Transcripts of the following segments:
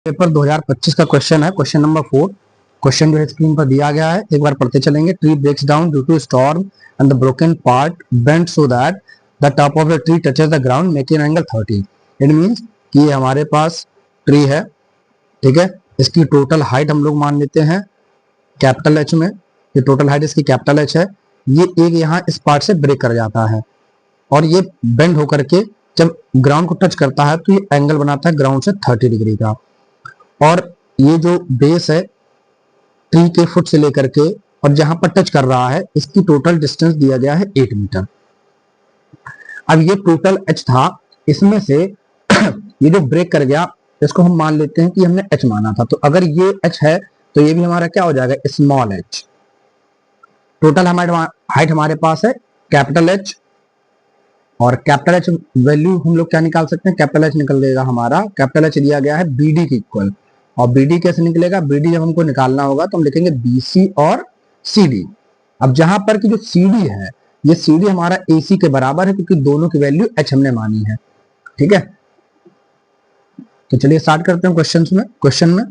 Paper 2025 का question है, question number 4। Question जो है स्क्रीन पर दिया गया है, एक बार पढ़ते चलेंगे। Tree breaks down due to storm and the broken part bent so that the top of the tree touches the ground making angle 30। It means कि ये हमारे पास ट्री है, ठीक है। इसकी टोटल हाइट हम लोग मान लेते हैं कैपिटल एच में। ये टोटल हाइट इसकी कैपिटल एच है। ये एक यहाँ इस पार्ट से ब्रेक कर जाता है और ये बेंड होकर के जब ग्राउंड को टच करता है तो ये एंगल बनाता है ग्राउंड से 30 डिग्री का। और ये जो बेस है ट्री के फुट से लेकर के और जहां पर टच कर रहा है इसकी टोटल डिस्टेंस दिया गया है 8 मीटर। अब ये टोटल एच था, इसमें से ये जो ब्रेक कर गया इसको हम मान लेते हैं कि हमने एच माना था। तो अगर ये एच है तो ये भी हमारा क्या हो जाएगा, स्मॉल एच। टोटल हमारे हाइट हमारे पास है कैपिटल एच, और कैपिटल एच वैल्यू हम लोग क्या निकाल सकते हैं, कैपिटल एच निकल देगा हमारा, कैपिटल एच दिया गया है बीडी के इक्वल। और बीडी कैसे निकलेगा, बीडी जब हमको निकालना होगा तो हम लिखेंगे बीसी और सीडी। अब जहां पर की जो सीडी है, ये सीडी हमारा एसी के बराबर है क्योंकि दोनों की वैल्यू एच हमने मानी है, ठीक है। तो चलिए स्टार्ट करते हैं क्वेश्चन में।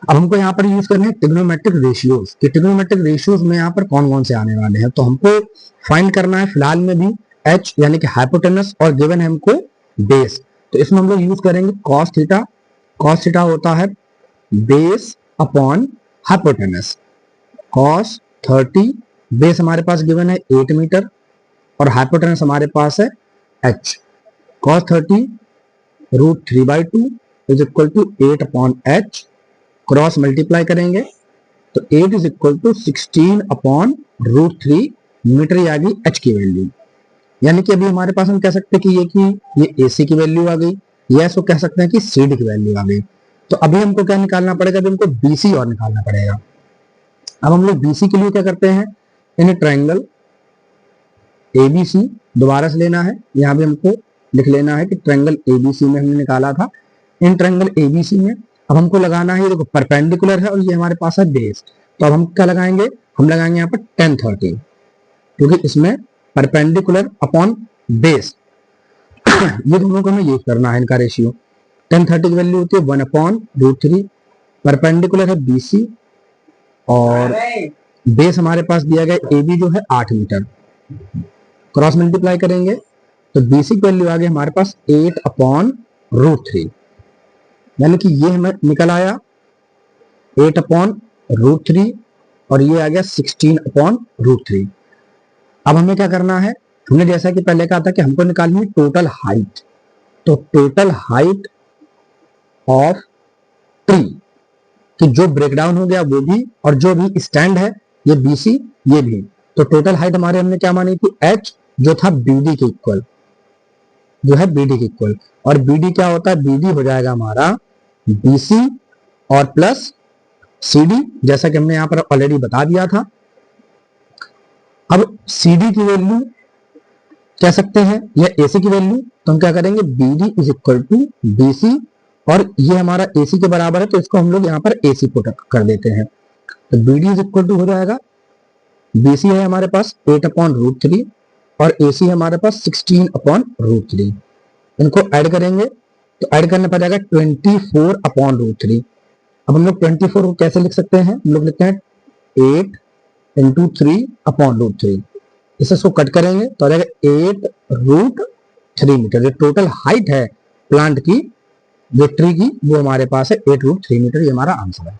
अब हमको यहाँ पर यूज करने हैं ट्रिग्नोमेट्रिक रेशियोज। कि ट्रिग्नोमेट्रिक रेशियोज में यहाँ पर कौन कौन से आने वाले हैं, तो हमको फाइंड करना है फिलहाल में भी एच यानी कि हाइपोटेनस, और गिवन है हमको बेस। तो इसमें हम लोग यूज करेंगे कॉस थीटा। कॉस थीटा होता है base upon hypotenuse. Cos 30, base हमारे पास गिवन है 8 मीटर और हाइपोटेनस हमारे पास है h। Cos 30 √3/2 is equal to 8 upon h। Cross multiply करेंगे तो 8 is equal to 16 upon √3 metre, आ गई h की वैल्यू। यानी कि अभी हमारे पास हम कह सकते हैं कि ये AC की वैल्यू आ गई, या इसको कह सकते हैं कि CD की वैल्यू आ गई। तो अभी हमको क्या निकालना पड़ेगा, अभी हमको BC और निकालना पड़ेगा। अब हम लोग BC के लिए क्या करते हैं, इन ट्रायंगल ABC दोबारा से लेना है। यहाँ भी हमको लिख लेना है कि ट्रायंगल ABC में हमने निकाला था। इन ट्रायंगल ABC में अब हमको लगाना है, देखो परपेंडिकुलर है और ये हमारे पास है बेस। तो अब हम क्या लगाएंगे, हम लगाएंगे यहाँ पर tan 30, क्योंकि इसमें परपेंडिकुलर अपॉन बेस ये दोनों को हमें यूज करना है, इनका रेशियो। tan 30 की वैल्यू होती है 1 अपॉन √3। परपेंडिकुलर है BC और बेस हमारे पास दिया गया AB जो है 8 मीटर। क्रॉस मल्टीप्लाई करेंगे तो BC की वैल्यू आ गई हमारे पास 8 अपॉन √3, यानी कि ये हमें निकल आया 8 अपॉन √3 और ये आ गया 16 अपॉन √3। अब हमें क्या करना है, हमने जैसा कि पहले कहा था कि हमको निकालनी है टोटल हाइट। तो टोटल हाइट ऑफ ट्री कि जो ब्रेकडाउन हो गया वो भी, और जो भी स्टैंड है ये BC ये भी। तो टोटल हाइट हमारे हमने क्या मानी थी, H, जो था BD के इक्वल, जो है BD के इक्वल। और BD क्या होता है, BD हो जाएगा हमारा BC और प्लस CD, जैसा कि हमने यहाँ पर ऑलरेडी बता दिया था। अब CD की वैल्यू कह सकते हैं या AC की वैल्यू, तो हम क्या करेंगे, BD is equal to BC, और ये हमारा AC के बराबर है तो इसको हम लोग यहाँ पर AC पुट कर देते हैं। तो BD इज इक्वल टू हो जाएगा, BC है हमारे पास 8 अपॉन √3 और AC है हमारे पास 16 अपॉन √3। इनको ऐड करेंगे तो ऐड करने पर जाएगा 24 अपॉन √3। अब हम लोग 24 को कैसे लिख सकते हैं, हम लोग लिखते हैं 8 इंटू 3 अपॉन √3। इसको कट करेंगे तो आ जाएगा 8√3 मीटर। जो टोटल हाइट है प्लांट की, जो ट्री की, वो हमारे पास है 8√3 मीटर। ये हमारा आंसर है।